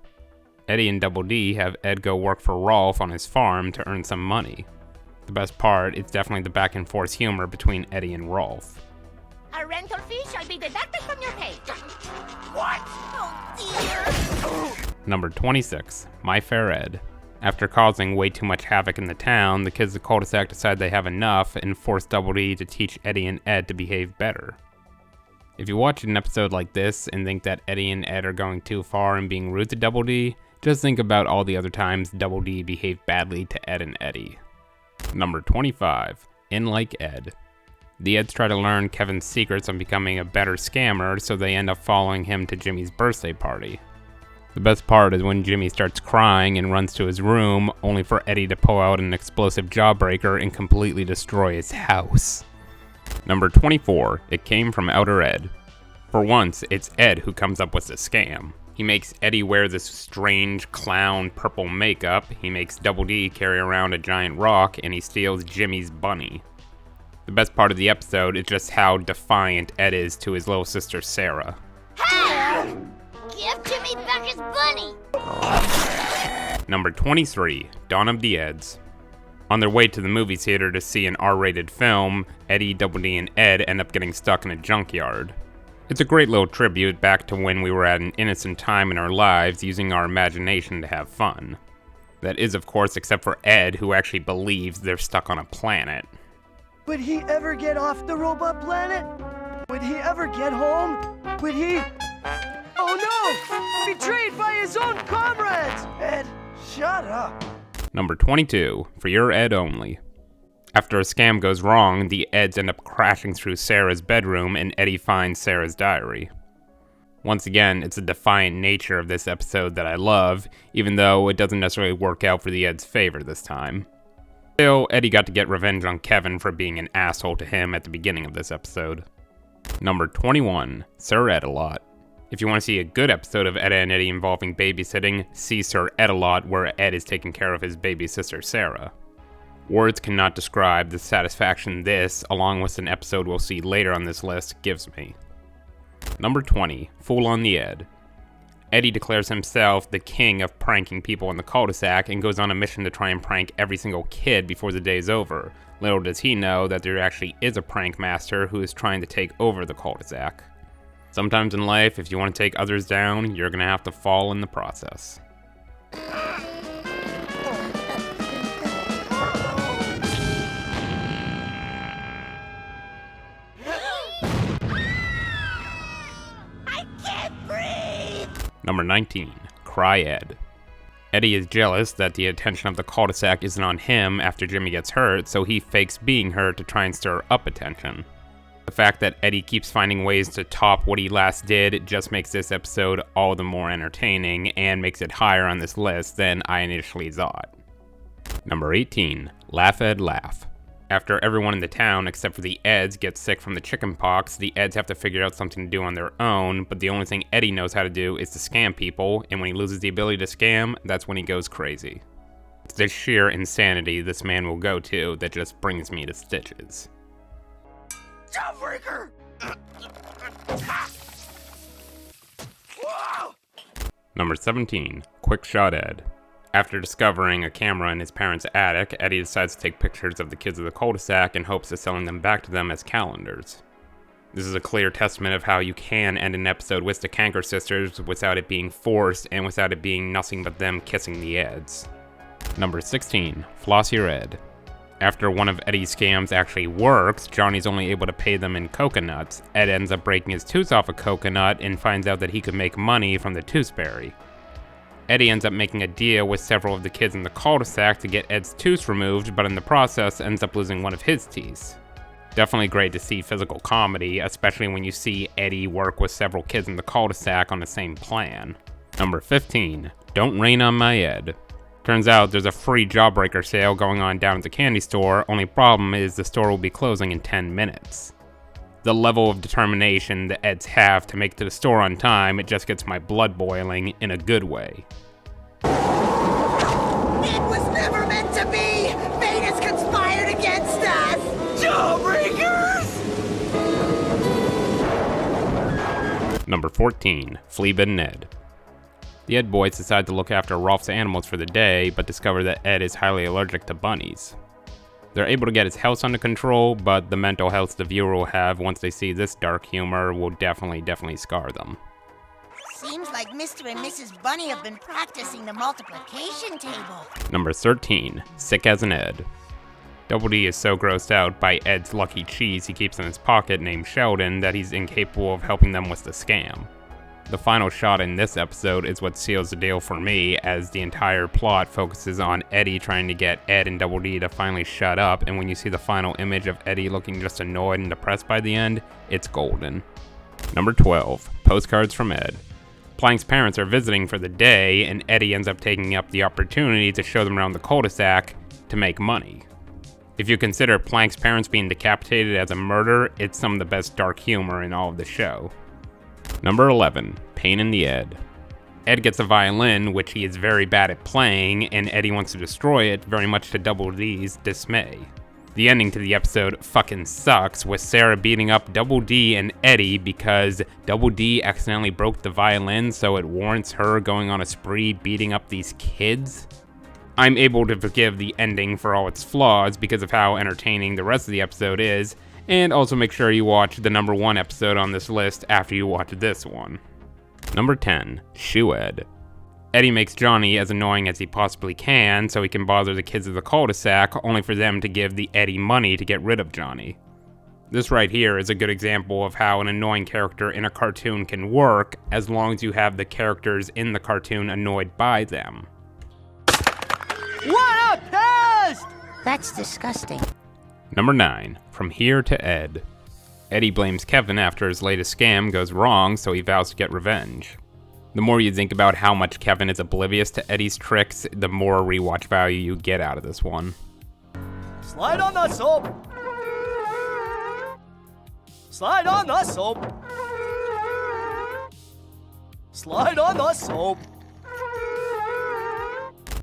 Eddy and Double D have Ed go work for Rolf on his farm to earn some money. The best part is definitely the back and forth humor between Eddy and Rolf. A rental fee shall be deducted from your pay. What? Oh, dear. Number 26, My Fair Ed. After causing way too much havoc in the town, the kids of the cul-de-sac decide they have enough and force Double D to teach Eddy and Ed to behave better. If you watch an episode like this and think that Eddy and Ed are going too far and being rude to Double D, Just think about all the other times Double D behaved badly to Ed and Eddy. Number 25. In Like Ed. The Eds try to learn Kevin's secrets on becoming a better scammer, so they end up following him to Jimmy's birthday party. The best part is when Jimmy starts crying and runs to his room, only for Eddy to pull out an explosive jawbreaker and completely destroy his house. Number 24. It Came from Outer Ed. For once, it's Ed who comes up with the scam. He makes Eddy wear this strange clown purple makeup, he makes Double D carry around a giant rock, and he steals Jimmy's bunny. The best part of the episode is just how defiant Ed is to his little sister Sarah. Hey! Give Jimmy back his bunny! Number 23. Dawn of the Eds. On their way to the movie theater to see an R-rated film, Eddy, Double D, and Ed end up getting stuck in a junkyard. It's a great little tribute back to when we were at an innocent time in our lives using our imagination to have fun. That is, of course, except for Ed, who actually believes they're stuck on a planet. Would he ever get off the robot planet? Would he ever get home? Would he? Oh no! Betrayed by his own comrades! Ed, shut up. Number 22. For Your Ed Only. After a scam goes wrong, the Eds end up crashing through Sarah's bedroom and Eddy finds Sarah's diary. Once again, it's the defiant nature of this episode that I love, even though it doesn't necessarily work out for the Eds' favor this time. Still, Eddy got to get revenge on Kevin for being an asshole to him at the beginning of this episode. Number 21. Sir Ed-a-Lot. If you want to see a good episode of Ed and Eddy involving babysitting, see Sir Ed-a-Lot, where Ed is taking care of his baby sister Sarah. Words cannot describe the satisfaction this, along with an episode we'll see later on this list, gives me. Number 20. Fool on the Ed. Eddy declares himself the king of pranking people in the cul-de-sac and goes on a mission to try and prank every single kid before the day's over. Little does he know that there actually is a prank master who is trying to take over the cul-de-sac. Sometimes in life, if you want to take others down, you're gonna have to fall in the process. Number 19. Cry Ed. Eddy is jealous that the attention of the cul-de-sac isn't on him after Jimmy gets hurt, so he fakes being hurt to try and stir up attention. The fact that Eddy keeps finding ways to top what he last did just makes this episode all the more entertaining and makes it higher on this list than I initially thought. Number 18. Laugh Ed Laugh. After everyone in the town, except for the Eds, gets sick from the chicken pox, the Eds have to figure out something to do on their own, but the only thing Eddy knows how to do is to scam people, and when he loses the ability to scam, that's when he goes crazy. It's the sheer insanity this man will go to that just brings me to stitches. Jawbreaker! Whoa! Number 17. Quick Shot Ed. After discovering a camera in his parents' attic, Eddy decides to take pictures of the kids of the cul-de-sac in hopes of selling them back to them as calendars. This is a clear testament of how you can end an episode with the Kanker sisters without it being forced and without it being nothing but them kissing the Eds. Number 16. Floss Your Ed. After one of Eddy's scams actually works, Johnny's only able to pay them in coconuts. Ed ends up breaking his tooth off a coconut and finds out that he could make money from the toothberry. Eddy ends up making a deal with several of the kids in the cul-de-sac to get Ed's tooth removed, but in the process ends up losing one of his teeth. Definitely great to see physical comedy, especially when you see Eddy work with several kids in the cul-de-sac on the same plan. Number 15. Don't Rain on My Ed. Turns out there's a free Jawbreaker sale going on down at the candy store, only problem is the store will be closing in 10 minutes. The level of determination the Eds have to make it to the store on time, it just gets my blood boiling in a good way. It was never meant to be! Fate has conspired against us! Jawbreakers! Number 14. Fleabin' Ed. The Ed boys decide to look after Rolf's animals for the day, but discover that Ed is highly allergic to bunnies. They're able to get his house under control, but the mental health the viewer will have once they see this dark humor will definitely scar them. Seems like Mr. and Mrs. Bunny have been practicing the multiplication table. Number 13. Sick as an Ed. Double D is so grossed out by Ed's lucky cheese he keeps in his pocket named Sheldon that he's incapable of helping them with the scam. The final shot in this episode is what seals the deal for me, as the entire plot focuses on Eddy trying to get Ed and Double D to finally shut up, and when you see the final image of Eddy looking just annoyed and depressed by the end, it's golden. Number 12, Postcards from Ed. Plank's parents are visiting for the day, and Eddy ends up taking up the opportunity to show them around the cul-de-sac to make money. If you consider Plank's parents being decapitated as a murder, it's some of the best dark humor in all of the show. Number 11, Pain in the Ed. Ed gets a violin, which he is very bad at playing, and Eddy wants to destroy it, very much to Double D's dismay. The ending to the episode fucking sucks, with Sarah beating up Double D and Eddy because Double D accidentally broke the violin, so it warrants her going on a spree beating up these kids. I'm able to forgive the ending for all its flaws because of how entertaining the rest of the episode is, and also make sure you watch the number 1 episode on this list after you watch this one. Number 10, Shoe Ed. Eddy makes Johnny as annoying as he possibly can so he can bother the kids of the cul-de-sac, only for them to give the Eddy money to get rid of Johnny. This right here is a good example of how an annoying character in a cartoon can work as long as you have the characters in the cartoon annoyed by them. What a pest! That's disgusting. Number 9, From Here to Ed. Eddy blames Kevin after his latest scam goes wrong, so he vows to get revenge. The more you think about how much Kevin is oblivious to Eddy's tricks, the more rewatch value you get out of this one. Slide on the soap. Slide on the soap. Slide on the soap.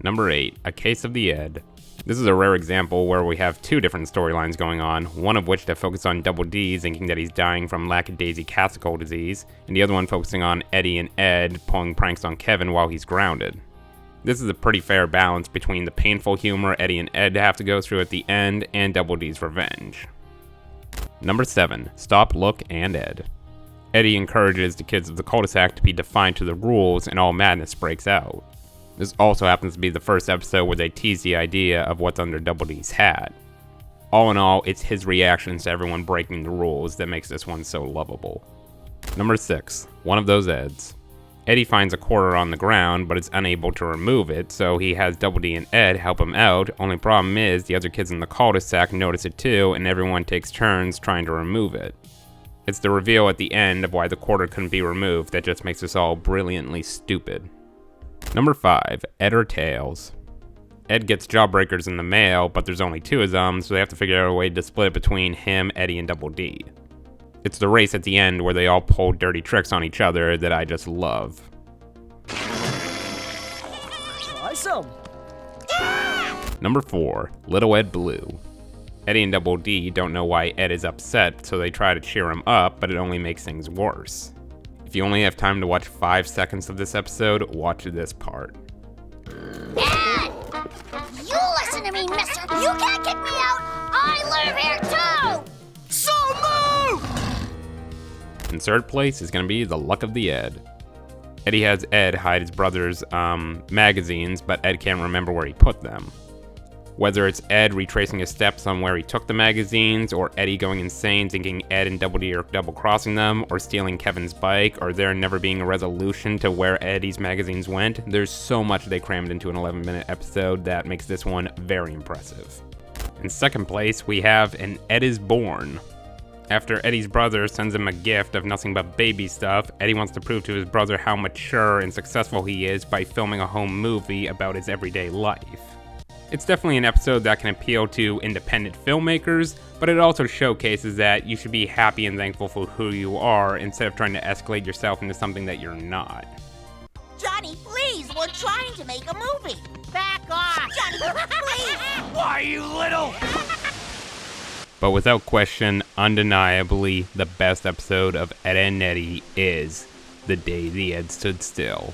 Number 8, A Case of the Ed. This is a rare example where we have 2 different storylines going on, one of which that focus on Double D thinking that he's dying from lackadaisical disease, and the other one focusing on Eddy and Ed pulling pranks on Kevin while he's grounded. This is a pretty fair balance between the painful humor Eddy and Ed have to go through at the end and Double D's revenge. Number 7, Stop, Look, and Ed. Eddy encourages the kids of the cul-de-sac to be defiant to the rules, and all madness breaks out. This also happens to be the first episode where they tease the idea of what's under Double D's hat. All in all, it's his reactions to everyone breaking the rules that makes this one so lovable. Number 6, One of Those Eds. Eddy finds a quarter on the ground, but is unable to remove it, so he has Double D and Ed help him out. Only problem is, the other kids in the cul-de-sac notice it too, and everyone takes turns trying to remove it. It's the reveal at the end of why the quarter couldn't be removed that just makes us all brilliantly stupid. Number 5, Ed or Tails. Ed gets Jawbreakers in the mail, but there's only 2 of them, so they have to figure out a way to split it between him, Eddy, and Double D. It's the race at the end where they all pull dirty tricks on each other that I just love. Try some. Number 4, Little Ed Blue. Eddy and Double D don't know why Ed is upset, so they try to cheer him up, but it only makes things worse. If you only have time to watch 5 seconds of this episode, watch this part. Ed! You listen to me, mister! You can't kick me out! I live here too! So move! In third place is going to be The Luck of the Ed. Eddy has Ed hide his brother's magazines, but Ed can't remember where he put them. Whether it's Ed retracing his steps on where he took the magazines, or Eddy going insane thinking Ed and Double D are double-crossing them, or stealing Kevin's bike, or there never being a resolution to where Eddy's magazines went, there's so much they crammed into an 11-minute episode that makes this one very impressive. In second place, we have An Ed is Born. After Eddy's brother sends him a gift of nothing but baby stuff, Eddy wants to prove to his brother how mature and successful he is by filming a home movie about his everyday life. It's definitely an episode that can appeal to independent filmmakers, but it also showcases that you should be happy and thankful for who you are instead of trying to escalate yourself into something that you're not. Johnny, please, we're trying to make a movie. Back off! Johnny, please! Why, you little... But without question, undeniably, the best episode of Ed and Eddy is The Day the Ed Stood Still.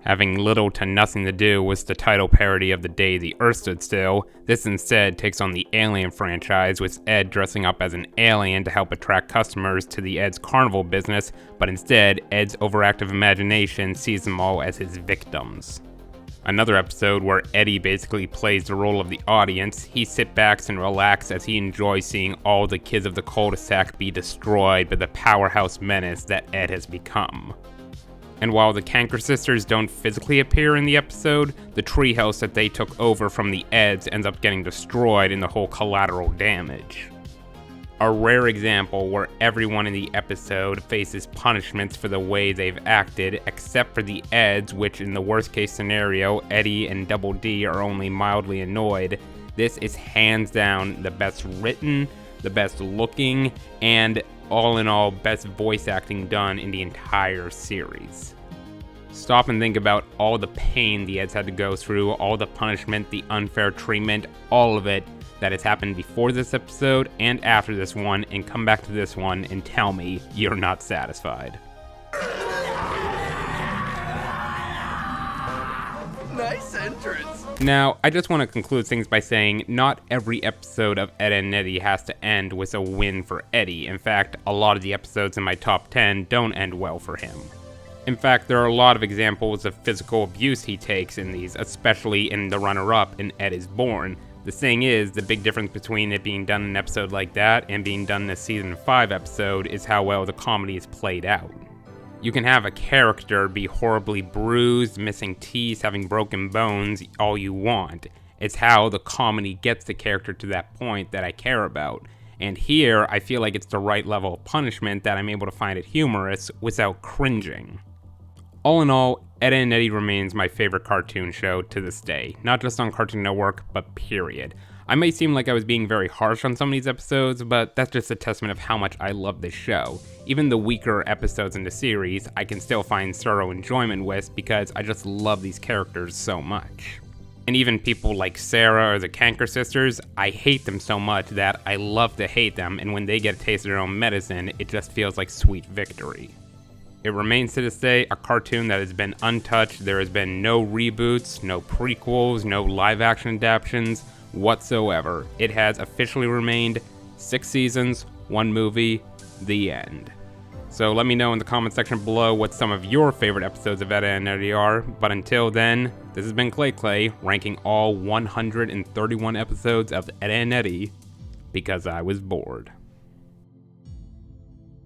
Having little to nothing to do with the title parody of The Day the Earth Stood Still, this instead takes on the Alien franchise, with Ed dressing up as an alien to help attract customers to the Ed's carnival business, but instead, Ed's overactive imagination sees them all as his victims. Another episode where Eddy basically plays the role of the audience. He sits back and relaxes as he enjoys seeing all the kids of the cul-de-sac be destroyed by the powerhouse menace that Ed has become. And while the Canker sisters don't physically appear in the episode, the treehouse that they took over from the Eds ends up getting destroyed in the whole collateral damage. A rare example where everyone in the episode faces punishments for the way they've acted, except for the Eds, which in the worst case scenario, Eddy and Double D are only mildly annoyed. This is hands down the best written, the best looking, and all in all, best voice acting done in the entire series. Stop and think about all the pain the Eds had to go through, all the punishment, the unfair treatment, all of it that has happened before this episode and after this one, and come back to this one and tell me you're not satisfied. Nice entrance. Now, I just want to conclude things by saying not every episode of Ed and Eddy has to end with a win for Eddy. In fact, a lot of the episodes in my top 10 don't end well for him. In fact, there are a lot of examples of physical abuse he takes in these, especially in the runner-up in Ed is Born. The thing is, the big difference between it being done in an episode like that and being done in a season 5 episode is how well the comedy is played out. You can have a character be horribly bruised, missing teeth, having broken bones, all you want. It's how the comedy gets the character to that point that I care about. And here, I feel like it's the right level of punishment that I'm able to find it humorous without cringing. All in all, Ed and Eddy remains my favorite cartoon show to this day, not just on Cartoon Network, but period. I may seem like I was being very harsh on some of these episodes, but that's just a testament of how much I love this show. Even the weaker episodes in the series, I can still find thorough enjoyment with because I just love these characters so much. And even people like Sarah or the Canker sisters, I hate them so much that I love to hate them, and when they get a taste of their own medicine, it just feels like sweet victory. It remains to this day a cartoon that has been untouched. There has been no reboots, no prequels, no live-action adaptations whatsoever. It has officially remained 6 seasons, 1 movie, the end. So let me know in the comment section below what some of your favorite episodes of Ed and Eddy are. But until then, this has been Clay, ranking all 131 episodes of Ed and Eddy because I was bored.